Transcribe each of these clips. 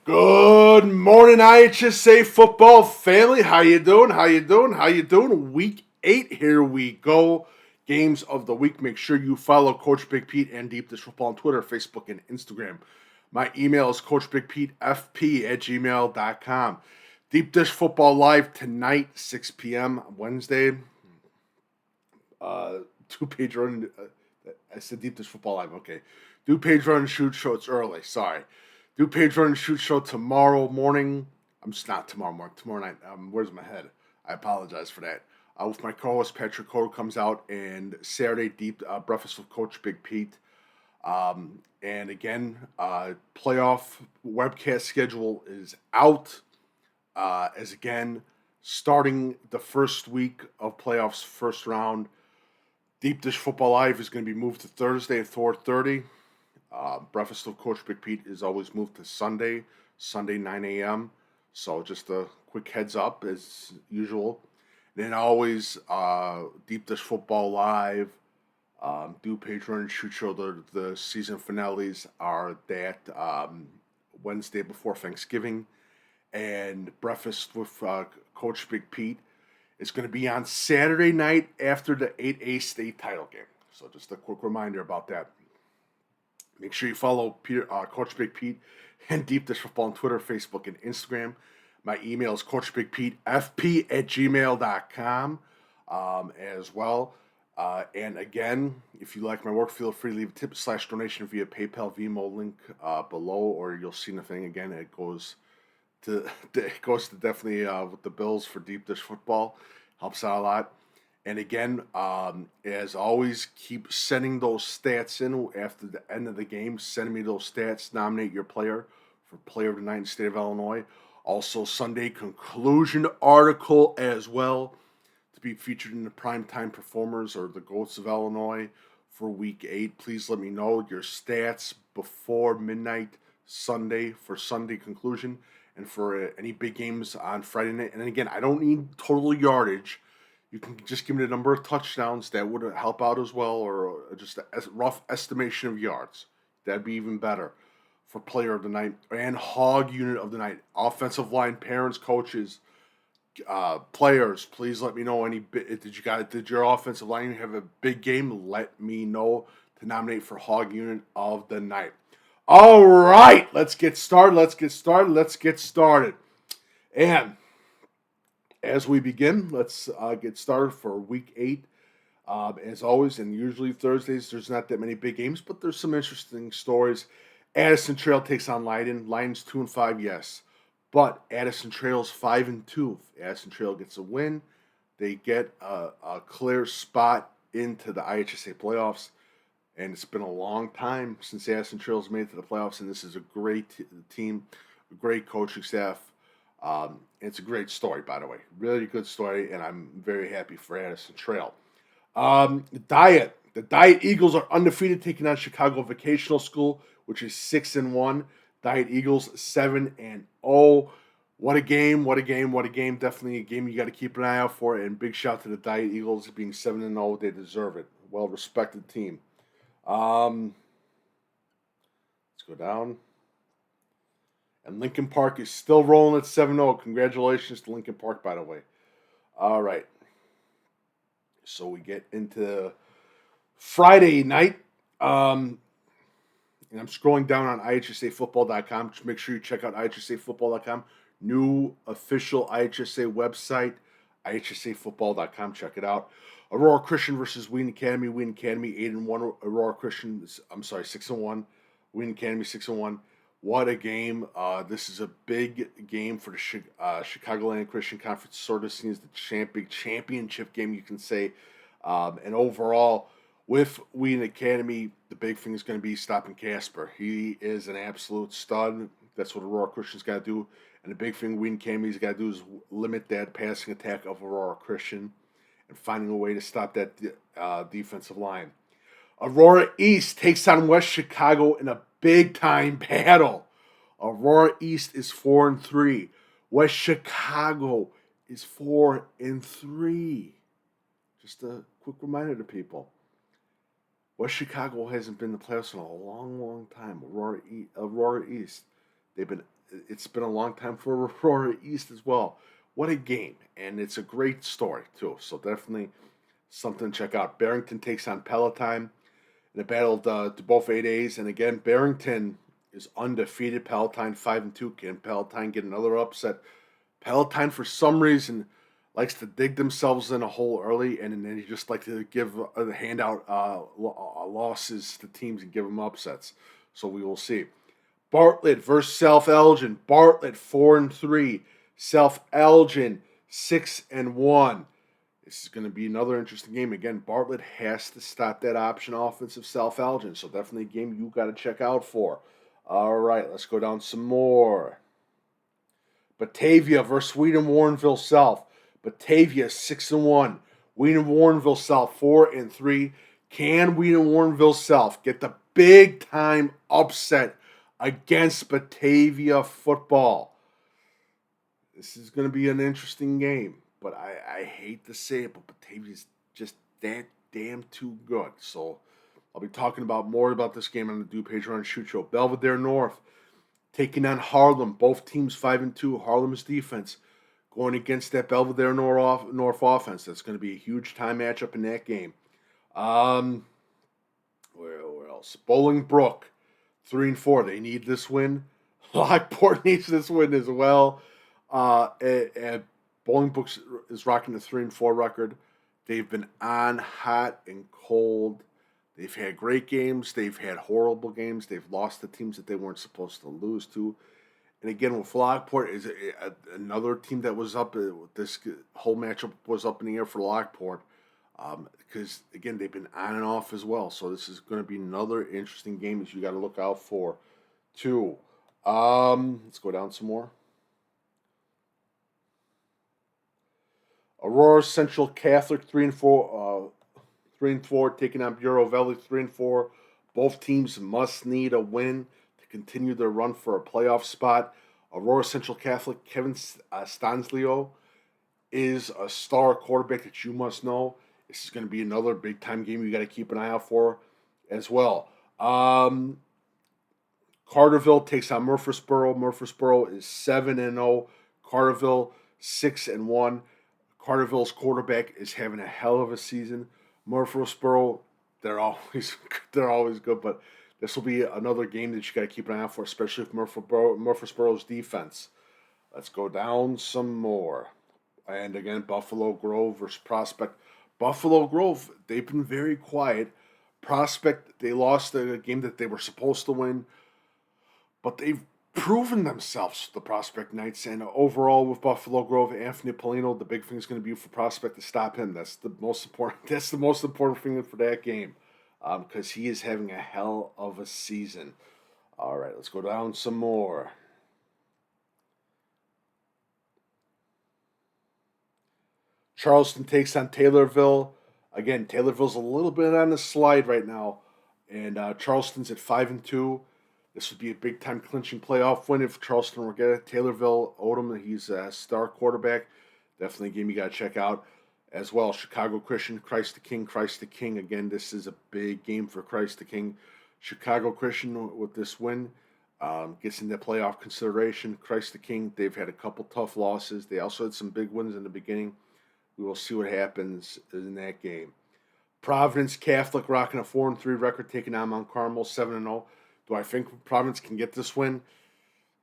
Good morning, IHSA football family. How you doing? How you doing? How you doing? Week 8, here we go. Games of the week. Make sure you follow Coach Big Pete and Deep Dish Football on Twitter, Facebook, and Instagram. My email is coachbigpetefp@gmail.com. Deep Dish Football live tonight, 6 p.m. Wednesday. DuPage Run. I said Deep Dish Football live. Okay. DuPage Run Shoot show. It's early. Sorry. DuPage Run Shoot show tomorrow morning. I'm just not tomorrow morning. Tomorrow night. Where's my head? I apologize for that. With my co-host Patrick Codo comes out, and Saturday deep breakfast with Coach Big Pete. And again, playoff webcast schedule is out. As again, starting the first week of playoffs, first round. Deep Dish Football Live is going to be moved to Thursday at 4:30. Breakfast with Coach Big Pete is always moved to Sunday 9 a.m. So just a quick heads up as usual. Then always Deep Dish Football Live, DuPage Run Shoot show. The season finales are that Wednesday before Thanksgiving. And breakfast with Coach Big Pete is going to be on Saturday night after the 8A state title game. So just a quick reminder about that. Make sure you follow Coach Big Pete and Deep Dish Football on Twitter, Facebook, and Instagram. My email is coachbigpetefp@gmail.com as well. And again, if you like my work, feel free to leave a tip/donation via PayPal, Venmo link below, or you'll see the thing again. It goes to definitely with the bills for Deep Dish Football. Helps out a lot. And again, as always, keep sending those stats in after the end of the game. Send me those stats. Nominate your player for Player of the Night in the state of Illinois. Also, Sunday conclusion article as well to be featured in the Primetime Performers or the GOATs of Illinois for Week 8. Please let me know your stats before midnight Sunday for Sunday conclusion and for any big games on Friday night. And again, I don't need total yardage. You can just give me the number of touchdowns. That would help out as well, or just a rough estimation of yards. That'd be even better for Player of the Night and Hog Unit of the Night. Offensive line, parents, coaches, players, please let me know any. Did your offensive line have a big game? Let me know to nominate for Hog Unit of the Night. All right, let's get started. And as we begin, let's get started for Week 8. As always, and usually Thursdays, there's not that many big games, but there's some interesting stories. Addison Trail takes on Leiden. Leiden's 2-5, yes. But Addison Trail's 5-2. If Addison Trail gets a win, they get a clear spot into the IHSA playoffs. And it's been a long time since Addison Trail's made it to the playoffs, and this is a great team, a great coaching staff. It's a great story, by the way. Really good story, and I'm very happy for Addison Trail. The Diet Eagles are undefeated, taking on Chicago Vocational School, which is 6-1. Diet Eagles 7-0. What a game! Definitely a game you got to keep an eye out for. And big shout to the Diet Eagles being 7-0. They deserve it. Well-respected team. Let's go down. And Lincoln Park is still rolling at 7-0. Congratulations to Lincoln Park, by the way. All right. So we get into Friday night. And I'm scrolling down on IHSAfootball.com. Just make sure you check out IHSAfootball.com. New official IHSA website, IHSAfootball.com. Check it out. Aurora Christian versus Wheaton Academy. Wheaton Academy 8-1. Aurora Christian, 6-1. Wheaton Academy 6-1. What a game. This is a big game for the Chicagoland Christian Conference. Sort of seen as the championship game, you can say. And overall, with Wheaton Academy, the big thing is going to be stopping Casper. He is an absolute stud. That's what Aurora Christian's got to do. And the big thing Wheaton Academy's got to do is limit that passing attack of Aurora Christian and finding a way to stop that defensive line. Aurora East takes on West Chicago in a big-time battle. Aurora East is 4-3. West Chicago is 4-3. Just a quick reminder to people. West Chicago hasn't been in the playoffs in a long, long time. Aurora East. It's been a long time for Aurora East as well. What a game, and it's a great story too. So definitely something to check out. Barrington takes on Palatine in a battle to both 8As, and again Barrington is undefeated. Palatine 5-2. Can Palatine get another upset? Palatine, for some reason, likes to dig themselves in a hole early, and then they just like to give handout losses to teams and give them upsets. So we will see. Bartlett versus South Elgin. Bartlett 4-3. South Elgin 6-1. This is going to be another interesting game. Again, Bartlett has to stop that option offense of South Elgin, so definitely a game you got to check out for. All right, let's go down some more. Batavia versus Wheaton Warrenville South. Batavia 6-1. Wheaton Warrenville South 4-3. Can Wheaton Warrenville South get the big time upset against Batavia football? This is going to be an interesting game, but I hate to say it, but Batavia's just that damn too good. So I'll be talking more about this game on the DuPage Run Shoot show. Belvedere North taking on Harlem. Both teams 5-2. Harlem's defense going against that Belvedere North offense. That's going to be a huge time matchup in that game. Where else? Bolingbrook 3-4. They need this win. Lockport needs this win as well. And Bolingbrook is rocking the 3-4 record. They've been on hot and cold. They've had great games. They've had horrible games. They've lost to teams that they weren't supposed to lose to. And again, with Lockport, is another team that was up. This whole matchup was up in the air for Lockport. Because, again, they've been on and off as well. So this is going to be another interesting game that you got to look out for, too. Let's go down some more. Aurora Central Catholic 3-4, taking on Bureau Valley 3-4. Both teams must need a win to continue their run for a playoff spot. Aurora Central Catholic Kevin Stanzlio is a star quarterback that you must know. This is going to be another big time game you got to keep an eye out for as well. Carterville takes on Murfreesboro. Murfreesboro is 7-0. Carterville 6-1. Carterville's quarterback is having a hell of a season. Murfreesboro, they're always good, but this will be another game that you got to keep an eye out for, especially with Murfreesboro's defense. Let's go down some more. And again, Buffalo Grove versus Prospect. Buffalo Grove, they've been very quiet. Prospect, they lost a game that they were supposed to win, but they've proven themselves, the Prospect Knights, and overall with Buffalo Grove, Anthony Polino, the big thing is going to be for Prospect to stop him. That's the most important. That's the most important thing for that game, because he is having a hell of a season. All right, let's go down some more. Charleston takes on Taylorville. Again, Taylorville's a little bit on the slide right now, and Charleston's at 5-2. This would be a big-time clinching playoff win if Charleston were to get it. Taylorville, Odom, he's a star quarterback. Definitely a game you got to check out as well. Chicago Christian, Christ the King, Christ the King. Again, this is a big game for Christ the King. Chicago Christian, with this win, gets into playoff consideration. Christ the King, they've had a couple tough losses. They also had some big wins in the beginning. We will see what happens in that game. Providence Catholic rocking a 4-3 record, taking on Mount Carmel 7-0. Do I think Providence can get this win?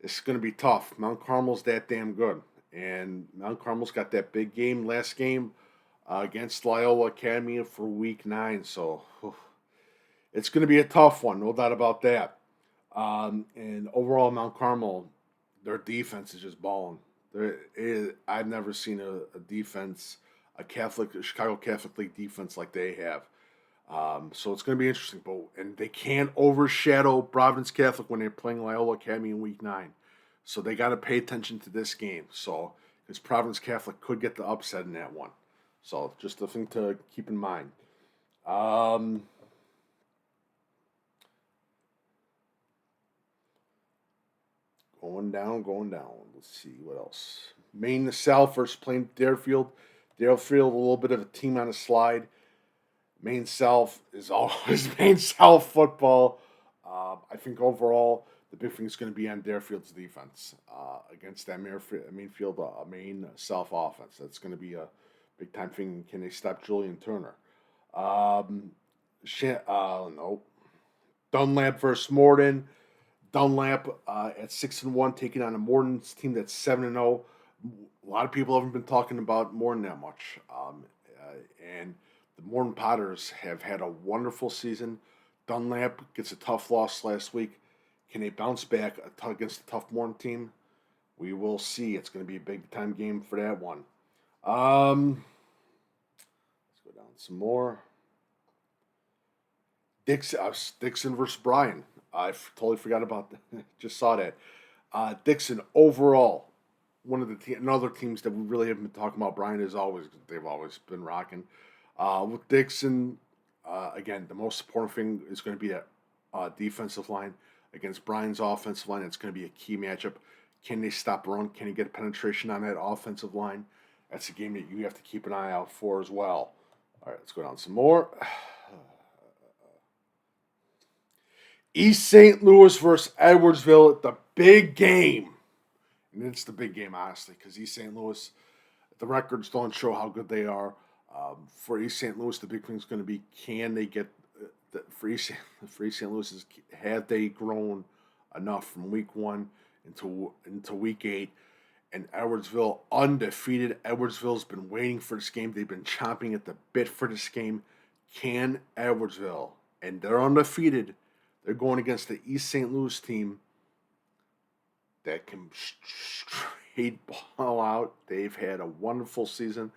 It's going to be tough. Mount Carmel's that damn good. And Mount Carmel's got that big game, last game, against Loyola Academy for Week 9. So it's going to be a tough one, no doubt about that. And overall, Mount Carmel, their defense is just balling. I've never seen a defense, a Chicago Catholic League defense like they have. So it's going to be interesting. And they can't overshadow Providence Catholic when they're playing Loyola Academy in Week 9. So they got to pay attention to this game. So, because Providence Catholic could get the upset in that one. So just a thing to keep in mind. Going down. Let's see what else. Maine South versus playing Deerfield. Deerfield, a little bit of a team on a slide. Maine South is always Maine South football. I think overall the big thing is going to be on Darefield's defense against that Main South offense. That's going to be a big time thing. Can they stop Julian Turner? No. Dunlap versus Morden. Dunlap at 6-1, taking on a Morden's team that's 7-0. A lot of people haven't been talking about Morden that much, and the Morden Potters have had a wonderful season. Dunlap gets a tough loss last week. Can they bounce back against a tough Morden team? We will see. It's going to be a big time game for that one. Let's go down some more. Dixon versus Bryan. I totally forgot about that. Just saw that. Dixon overall, one of the another teams that we really haven't been talking about. Bryan is always they've always been rocking. With Dixon, again, the most important thing is going to be that defensive line against Bryan's offensive line. It's going to be a key matchup. Can they stop run? Can they get penetration on that offensive line? That's a game that you have to keep an eye out for as well. All right, let's go down some more. East St. Louis versus Edwardsville, the big game. And it's the big game, honestly, because East St. Louis, the records don't show how good they are. For East St. Louis, the big thing is going to be, can they get for East St. Louis, have they grown enough from week 1 into week 8? And Edwardsville undefeated. Edwardsville's been waiting for this game. They've been chomping at the bit for this game. Can Edwardsville, and they're undefeated, they're going against the East St. Louis team that can straight ball out. They've had a wonderful season.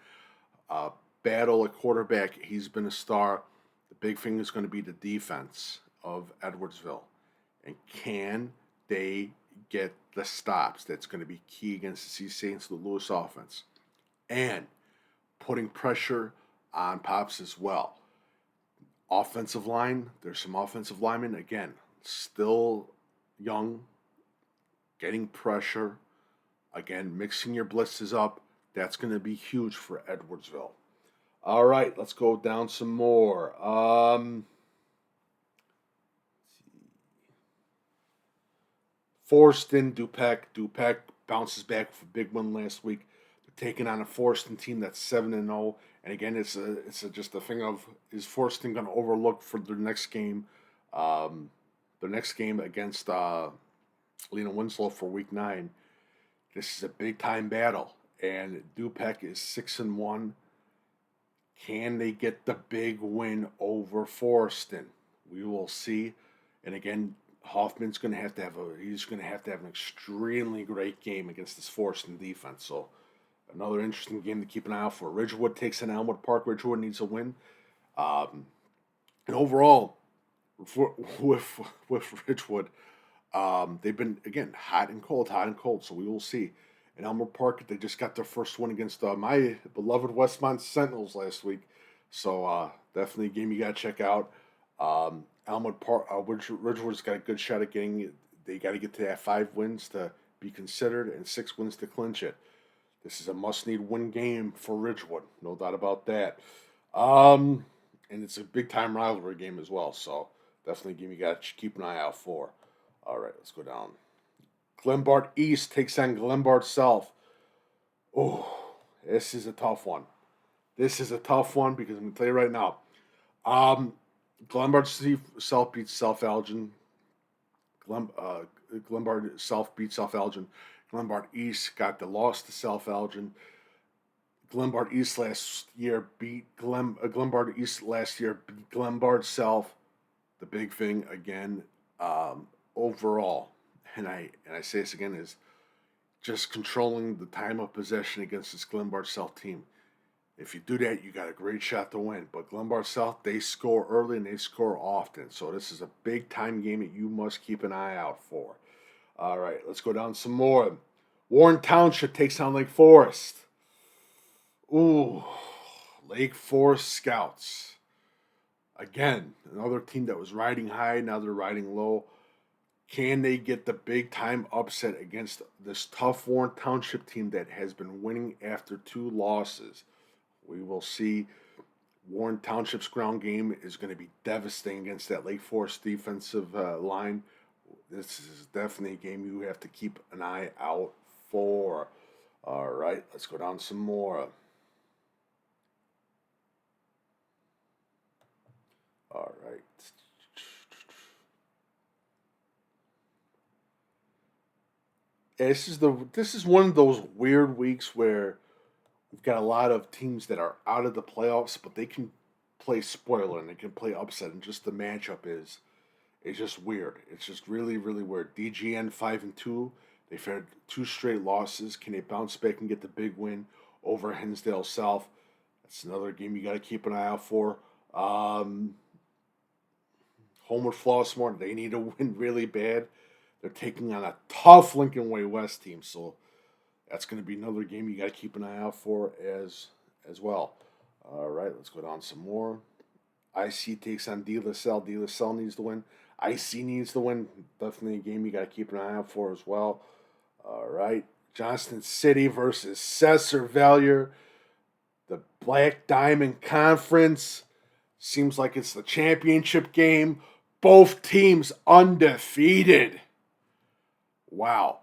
Battle at quarterback, he's been a star. The big thing is going to be the defense of Edwardsville. And can they get the stops? That's going to be key against the East St. Louis offense. And putting pressure on Pops as well. Offensive line, there's some offensive linemen, again, still young, getting pressure, again, mixing your blitzes up. That's going to be huge for Edwardsville. All right, let's go down some more. Forston, DuPage. DuPage bounces back with a big win last week. They're taking on a Forston team that's 7-0. And again, it's just a thing of, is Forston going to overlook for their next game? Their next game against Lena Winslow for week 9. This is a big time battle, and DuPage is 6-1. Can they get the big win over Forston? We will see. And again, Hoffman's going to have to have an extremely great game against this Forston defense. So another interesting game to keep an eye out for. Ridgewood takes on Elmwood Park. Ridgewood needs a win. And overall, with Ridgewood, they've been, again, hot and cold. So we will see. In Elmwood Park, they just got their first win against my beloved Westmont Sentinels last week. So definitely a game you got to check out. Elmwood Park, Ridgewood's got a good shot at getting, they got to get to that 5 wins to be considered and 6 wins to clinch it. This is a must-need win game for Ridgewood, no doubt about that. And it's a big-time rivalry game as well, so definitely a game you got to keep an eye out for. All right, let's go down. Glenbard East takes on Glenbard South. Oh, this is a tough one. Because I'm going to tell you right now. Glenbard South beats South Elgin. Glenbard South beat South Elgin. Glenbard East got the loss to South Elgin. Glenbard East last year beat Glenbard South. The big thing again, overall, and I say this again, is just controlling the time of possession against this Glenbard South team. If you do that, you got a great shot to win. But Glenbard South, they score early and they score often. So this is a big-time game that you must keep an eye out for. All right, let's go down some more. Warren Township takes on Lake Forest. Ooh, Lake Forest Scouts. Again, another team that was riding high, now they're riding low. Can they get the big-time upset against this tough Warren Township team that has been winning after 2 losses? We will see. Warren Township's ground game is going to be devastating against that Lake Forest defensive line. This is definitely a game you have to keep an eye out for. All right, let's go down some more. All right. This is one of those weird weeks where we've got a lot of teams that are out of the playoffs, but they can play spoiler and they can play upset, and just the matchup is just weird. It's just really, really weird. DGN 5-2. They've had 2 straight losses. Can they bounce back and get the big win over Hinsdale South? That's another game you got to keep an eye out for. Homewood Flossmoor, they need to win really bad. They're taking on a tough Lincoln Way West team, so that's going to be another game you got to keep an eye out for as well. All right, let's go down some more. IC takes on De La Salle. De La Salle needs to win. IC needs to win. Definitely a game you got to keep an eye out for as well. All right, Johnston City versus Cesar Valier. The Black Diamond Conference. Seems like it's the championship game. Both teams undefeated. Wow.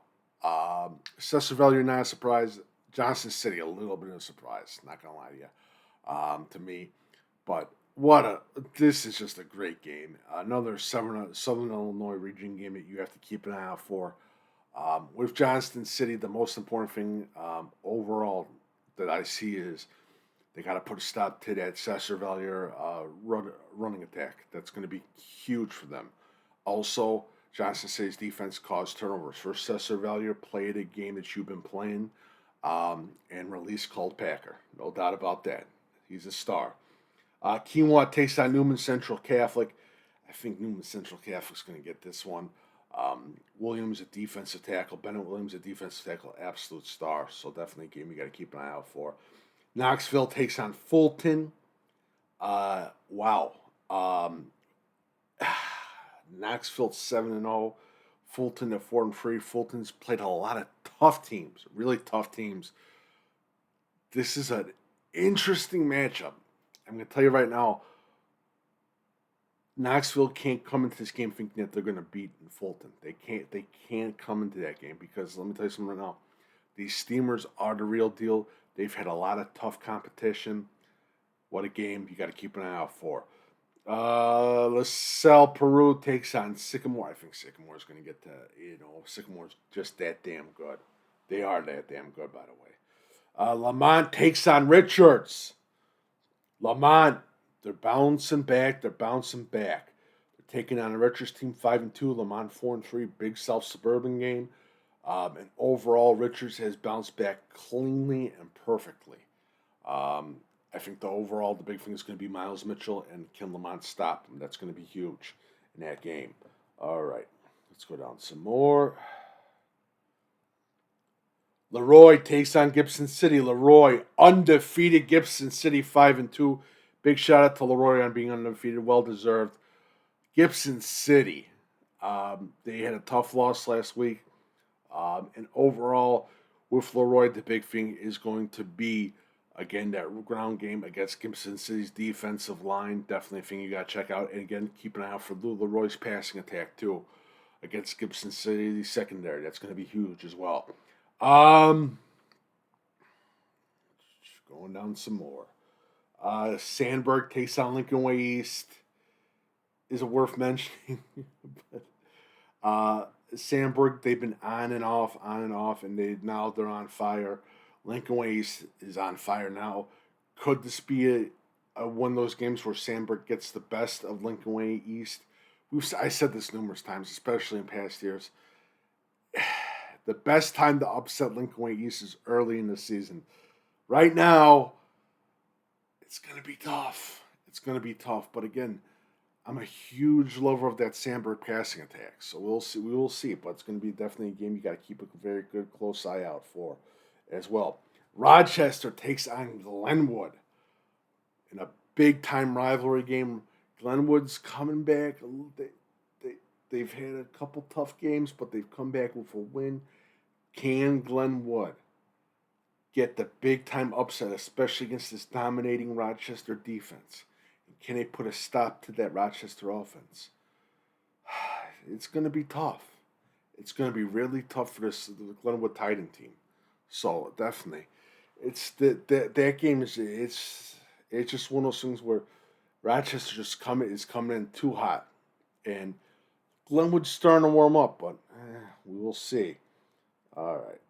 Cesar Valier, not a surprise. Johnston City, a little bit of a surprise. Not going to lie to you. To me. But this is just a great game. Another Southern Illinois region game that you have to keep an eye out for. With Johnston City, the most important thing overall that I see is they got to put a stop to that Cesar Valier running attack. That's going to be huge for them. Also, Johnston City's defense caused turnovers. For Cesar Valier, played a game that you've been playing and released Colt Packer. No doubt about that. He's a star. Quinoa takes on Newman Central Catholic. I think Newman Central Catholic's going to get this one. Williams, a defensive tackle. Bennett Williams, a defensive tackle. Absolute star. So definitely a game you got to keep an eye out for. Knoxville takes on Fulton. Wow. Knoxville 7-0. Fulton at 4-3. Fulton's played a lot of tough teams, really tough teams. This is an interesting matchup. I'm going to tell you right now, Knoxville can't come into this game thinking that they're going to beat Fulton. They can't come into that game because let me tell you something right now. These Steamers are the real deal. They've had a lot of tough competition. What a game you got to keep an eye out for. LaSalle Peru takes on Sycamore. I think Sycamore is going to get to, Sycamore's just that damn good. They are that damn good, by the way. Lamont takes on Richards. Lamont, they're bouncing back. They're taking on a Richards team 5-2. Lamont 4-3. Big South Suburban game. And overall, Richards has bounced back cleanly and perfectly. I think the big thing is going to be Miles Mitchell and can Lamont stop him. That's going to be huge in that game. All right, let's go down some more. Leroy takes on Gibson City. Leroy, undefeated Gibson City 5-2. Big shout out to Leroy on being undefeated. Well deserved. Gibson City, they had a tough loss last week. And overall, with Leroy, the big thing is going to be, again, that ground game against Gibson City's defensive line. Definitely a thing you got to check out. And again, keep an eye out for Leroy's passing attack, too, against Gibson City secondary. That's going to be huge as well. Going down some more. Sandburg takes on Lincoln Way East. Is it worth mentioning? Sandburg, they've been on and off, and they're on fire. Lincoln Way East is on fire now. Could this be one of those games where Sandburg gets the best of Lincoln Way East? I said this numerous times, especially in past years. The best time to upset Lincoln Way East is early in the season. Right now, it's going to be tough. But again, I'm a huge lover of that Sandburg passing attack. So we'll see. We will see. But it's going to be definitely a game you got to keep a very good, close eye out for as well. Rochester takes on Glenwood in a big-time rivalry game. Glenwood's coming back. They've had a couple tough games, but they've come back with a win. Can Glenwood get the big-time upset, especially against this dominating Rochester defense? Can they put a stop to that Rochester offense? It's going to be tough. it's going to be really tough for the Glenwood Titan team. So definitely, it's that game it's just one of those things where Rochester is coming in too hot, and Glenwood's starting to warm up, but we will see. All right.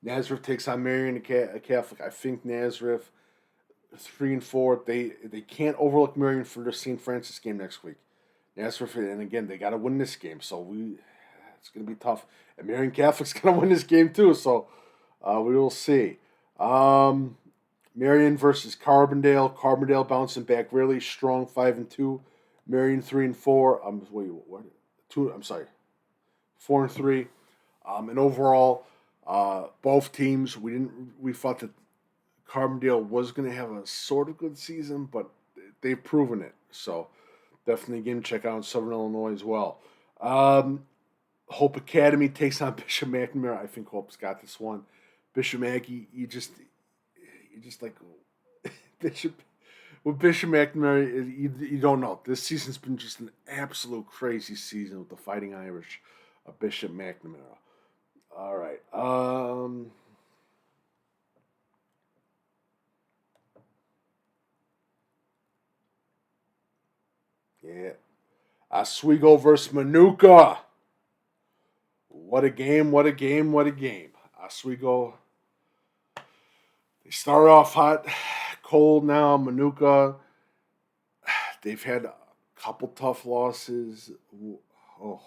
Nazareth takes on Marion Catholic. I think Nazareth 3-4. They can't overlook Marion for their St. Francis game next week. Nazareth, and again, they got to win this game, so it's going to be tough. And Marion Catholic's going to win this game too, so we will see. Marion versus Carbondale. Carbondale bouncing back really strong, 5-2. Marion 3-4. What? Two. I'm sorry, 4-3. And overall, both teams we thought that Carbondale was going to have a sort of good season, but they've proven it. So definitely a game to check out in Southern Illinois as well. Hope Academy takes on Bishop McNamara. I think Hope's got this one. Bishop Mackey, you just like Bishop with Bishop McNamara. You don't know. This season's been just an absolute crazy season with the Fighting Irish of Bishop McNamara. All right. Yeah. Oswego versus Manuka. What a game, what a game, what a game. Oswego, they start off hot, cold now. Manuka, they've had a couple tough losses. Oh,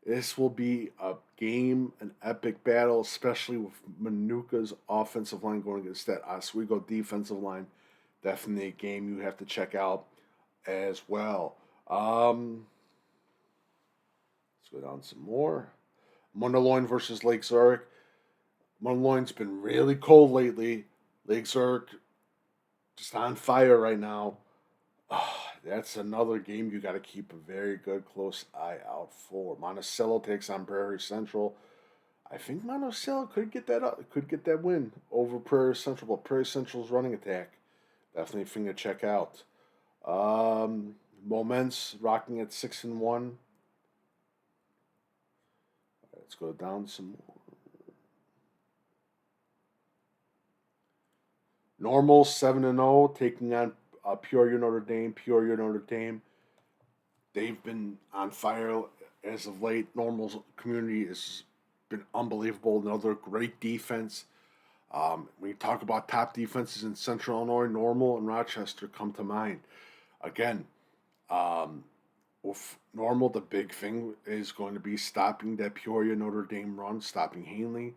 this will be a game, an epic battle, especially with Manuka's offensive line going against that Oswego defensive line. Definitely a game you have to check out as well. Let's go down some more. Mundaloin versus Lake Zurich. Mundaloin's been really cold lately. Lake Zurich just on fire right now. That's another game you got to keep a very good close eye out for. Monticello takes on Prairie Central. I think Monticello could get that win over Prairie Central, but Prairie Central's running attack definitely a thing to check out. Moments rocking at 6-1. Let's go down some more. Normal 7-0, taking on Peoria Notre Dame. Peoria Notre Dame. They've been on fire as of late. Normal's community has been unbelievable. Another great defense. When you talk about top defenses in Central Illinois, Normal and Rochester come to mind. Again, with Normal, the big thing is going to be stopping that Peoria Notre Dame run, stopping Hanley.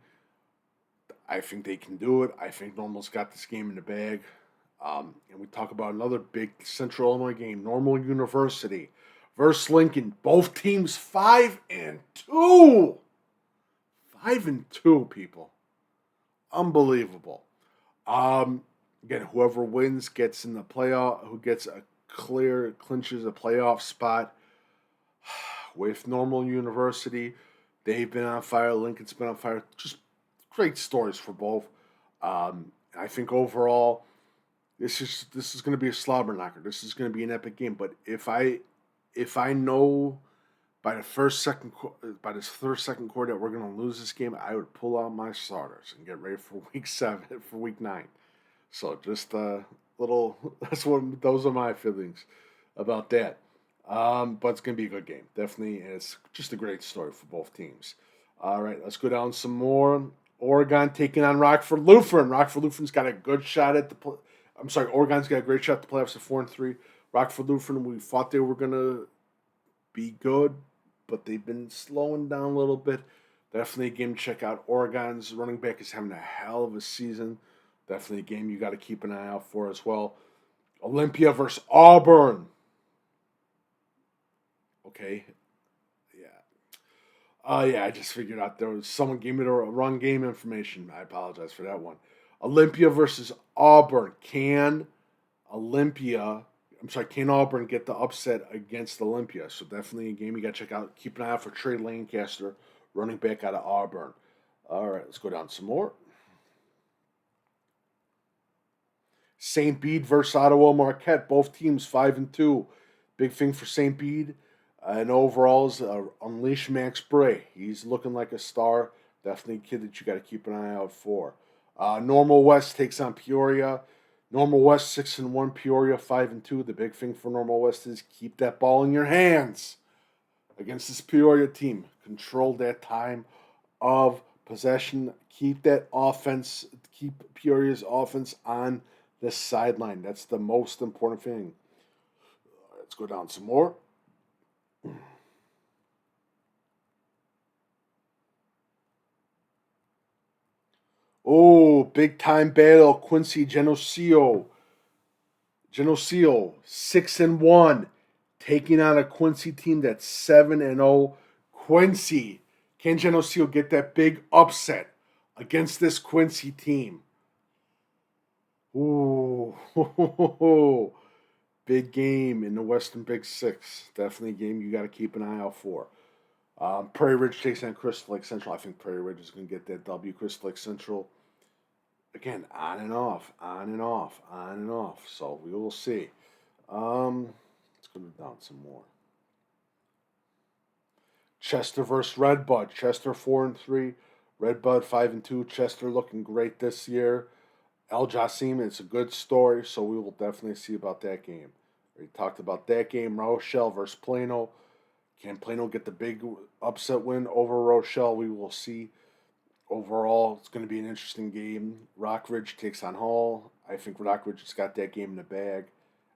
I think they can do it. I think Normal's got this game in the bag. And we talk about another big Central Illinois game, Normal University versus Lincoln. Both teams 5-2. 5-2, people. Unbelievable. Again, whoever wins gets in the playoff, clinches a playoff spot. With Normal University, they've been on fire. Lincoln's been on fire. Just great stories for both. I think overall, this is going to be a slobber knocker. This is going to be an epic game. But if I know by the third, second quarter that we're going to lose this game, I would pull out my starters and get ready for week 9. So just a little. Those are my feelings about that. But it's going to be a good game, definitely, and it's just a great story for both teams. All right, let's go down some more. Oregon taking on Rockford Lutheran. Rockford Lutheran's got a good shot at Oregon's got a great shot at the playoffs at 4-3. Rockford Lutheran, we thought they were going to be good, but they've been slowing down a little bit. Definitely a game to check out. Oregon's running back is having a hell of a season. Definitely a game you got to keep an eye out for as well. Olympia versus Auburn. Okay. Yeah, I just figured out someone gave me the wrong game information. I apologize for that one. Olympia versus Auburn. Can Auburn get the upset against Olympia? So definitely a game you got to check out. Keep an eye out for Trey Lancaster, running back out of Auburn. All right, let's go down some more. St. Bede versus Ottawa Marquette. Both teams 5-2. Big thing for St. Bede. And overall is Unleash Max Bray. He's looking like a star. Definitely a kid that you got to keep an eye out for. Normal West takes on Peoria. Normal West 6-1, Peoria 5-2. The big thing for Normal West is keep that ball in your hands against this Peoria team. Control that time of possession. Keep that offense. Keep Peoria's offense on the sideline. That's the most important thing. Let's go down some more. Oh, big time battle. Quincy Geneseo. 6-1. Taking on a Quincy team that's 7-0. Quincy. Can Geneseo get that big upset against this Quincy team? Ooh. Big game in the Western Big Six. Definitely a game you got to keep an eye out for. Prairie Ridge takes on Crystal Lake Central. I think Prairie Ridge is going to get that W. Crystal Lake Central, again, on and off, on and off, on and off. So we will see. Let's go down some more. Chester versus Redbud. Chester 4-3. Redbud 5-2. Chester looking great this year. El Jassim, it's a good story, so we will definitely see about that game. We talked about that game. Rochelle versus Plano. Can Plano get the big upset win over Rochelle? We will see. Overall, it's going to be an interesting game. Rockridge takes on Hall. I think Rockridge has got that game in the bag.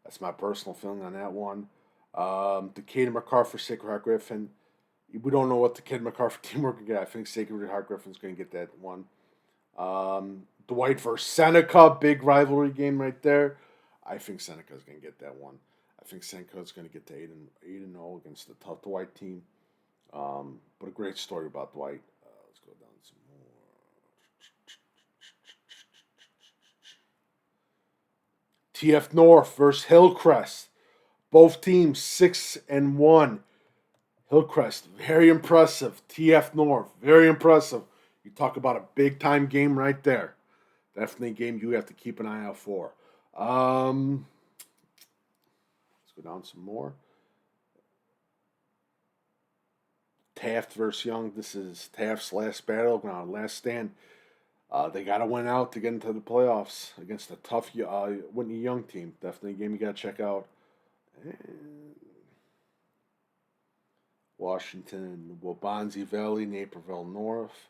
That's my personal feeling on that one. Decatur MacArthur, Sacred Heart Griffin. We don't know what the Decatur MacArthur team we're going to get. I think Sacred Heart Griffin's going to get that one. Dwight versus Seneca, big rivalry game right there. I think Seneca's going to get that one. I think Seneca's going to get to 8-0 against the tough Dwight team. But a great story about Dwight. Let's go down some more. TF North versus Hillcrest. Both teams 6-1. Hillcrest, very impressive. TF North, very impressive. You talk about a big time game right there. Definitely a game you have to keep an eye out for. Let's go down some more. Taft versus Young. This is Taft's last battleground, last stand. They got to win out to get into the playoffs against a tough Whitney Young team. Definitely a game you got to check out. And Washington, Waubonsie Valley, Naperville North.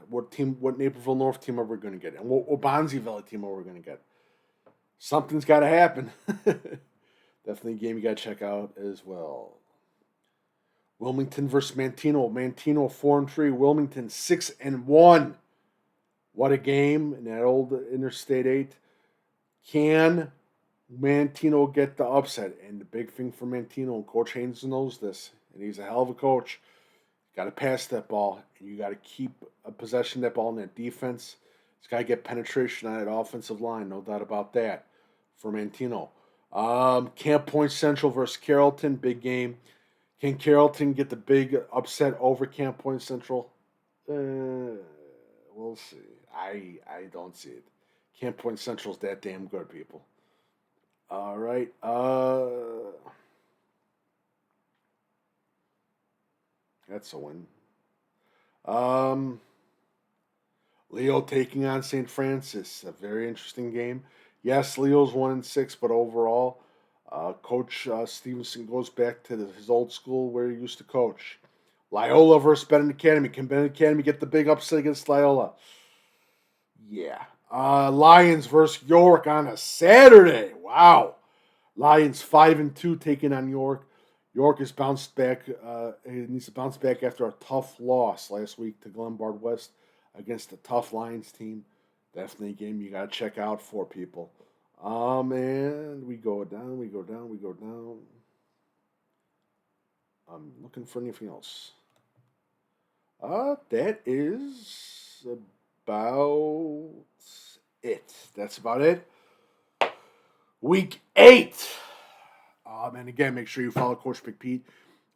What Naperville North team are we going to get? And what Waubonsie Valley team are we going to get? Something's got to happen. Definitely a game you got to check out as well. Wilmington versus Mantino. Mantino 4-3. Wilmington 6-1. What a game in that old Interstate 8. Can Mantino get the upset? And the big thing for Mantino, and Coach Haynes knows this, and he's a hell of a coach. You got to pass that ball, and you got to keep a possession of that ball in that defense. He's got to get penetration on that offensive line, no doubt about that, for Mantino. Camp Point Central versus Carrollton, big game. Can Carrollton get the big upset over Camp Point Central? We'll see. I don't see it. Camp Point Central's that damn good, people. All right. That's a win. Leo taking on St. Francis. A very interesting game. Yes, Leo's 1-6, but overall, Coach Stevenson goes back to his old school where he used to coach. Loyola versus Bennett Academy. Can Bennett Academy get the big upset against Loyola? Yeah. Lions versus York on a Saturday. Wow. Lions 5-2 taking on York. York has bounced back. He needs to bounce back after a tough loss last week to Glenbard West against a tough Lions team. Definitely a game you got to check out for, people. And we go down. I'm looking for anything else. That is about it. That's about it. Week 8. And again, make sure you follow Coach Big Pete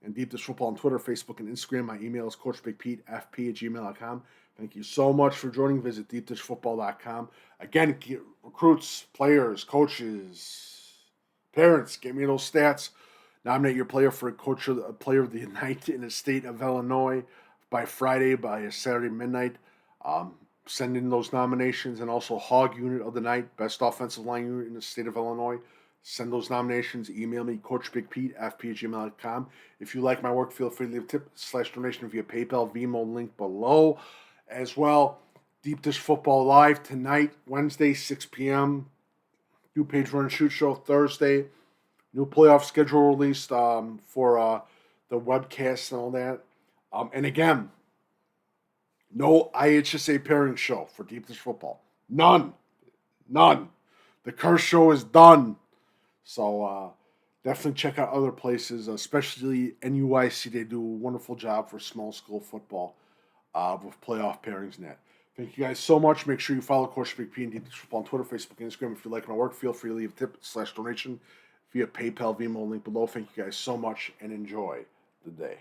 and Deep Dish Football on Twitter, Facebook, and Instagram. My email is coachbigpetefp@gmail.com. Thank you so much for joining. Visit deepdishfootball.com. Again, recruits, players, coaches, parents, give me those stats. Nominate your player for player of the night in the state of Illinois by Friday, by Saturday midnight. Send in those nominations, and also Hog Unit of the Night, best offensive line unit in the state of Illinois. Send those nominations. Email me, CoachBigPete@fp@gmail.com. If you like my work, feel free to leave a tip/donation via PayPal, Venmo, link below. As well, Deep Dish Football Live tonight, Wednesday, 6 p.m. DuPage Run Shoot show Thursday. New playoff schedule released for the webcast and all that. And again, no IHSA pairing show for Deep Dish Football. None. The curse show is done. So definitely check out other places, especially NUIC. They do a wonderful job for small school football with playoff pairings and that. Thank you guys so much. Make sure you follow Coach Big P and Deep Dish Football on Twitter, Facebook, and Instagram. If you like my work, feel free to leave a tip/donation via PayPal, Venmo, link below. Thank you guys so much, and enjoy the day.